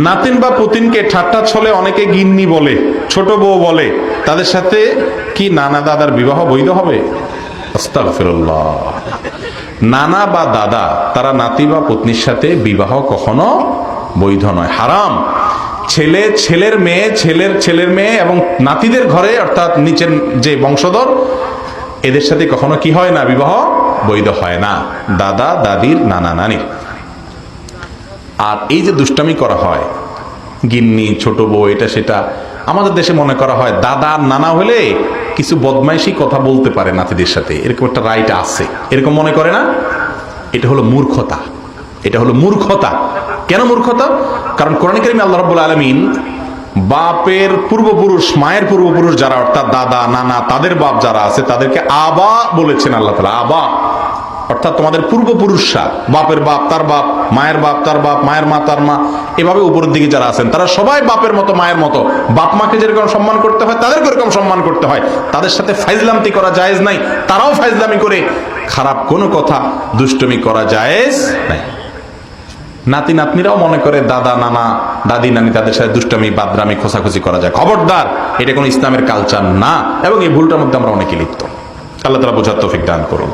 নাতিন বা পুতিনকে ঠাট্টা ছলে অনেকে গিন্নি বলে, ছোট বউ বলে, তাদের সাথে কি নানা দাদার বিবাহ বৈধ হবে? আস্তাগফিরুল্লাহ। নানা বা দাদা তারা নাতি বা পত্নীর সাথে বিবাহ কখনো বৈধ নয়, হারাম। ছেলে ছেলের মেয়ে, ছেলের ছেলের মেয়ে এবং নাতিদের ঘরে অর্থাৎ নিচের যে বংশধর এদের সাথে কখনো কি হয় না, বিবাহ বৈধ হয় না, দাদা দাদির নানা নানির। আর এই যে দুষ্টামি করা হয়, গিন্নি ছোট বউ এটা সেটা, আমাদের দেশে মনে করা হয় দাদা নানা হলে কিছু বদমাইশি কথা বলতে পারে নাতিদের সাথে, এরকম একটা রাইট আছে, এরকম মনে করে না? এটা হলো মূর্খতা, এটা হলো মূর্খতা। কেন মূর্খতা? কারণ কোরআন কারীমে আল্লাহ রাব্বুল আলামিন বাপের পূর্বপুরুষ, মায়ের পূর্বপুরুষ যারা অর্থাৎ দাদা নানা তাদের বাপ যারা আছে তাদেরকে আবা বলেছেন আল্লাহ তাআলা, আবা অর্থাৎ তোমাদের পূর্বপুরুষরা, বাপের বাপ তার বাপ, মায়ের বাপ তার বাপ, মায়ের মা তার মা, এভাবে উপরের দিকে যারা আছেন তারা সবাই বাপের মতো মায়ের মতো। বাপ মাকে যেরকম সম্মান করতে হয় তাদেরকে এরকম সম্মান করতে হয়, তাদের সাথে ফাইজলামতি করা জায়েজ নাই, তারাও ফাইজলামি করে খারাপ কোনো কথা দুষ্টমি করা জায়েজ নাই। নাতি নাতনিরাও মনে করে দাদা নানা দাদি নানি তাদের সাথে দুষ্টামি বাদরামি খোসাখুসি করা যায়, খবরদার, এটা কোনো ইসলামের কালচার না, এবং এই ভুলটার মধ্যে আমরা অনেকে লিপ্ত। আল্লাহ তাআলা বোঝার তৌফিক দান করুন।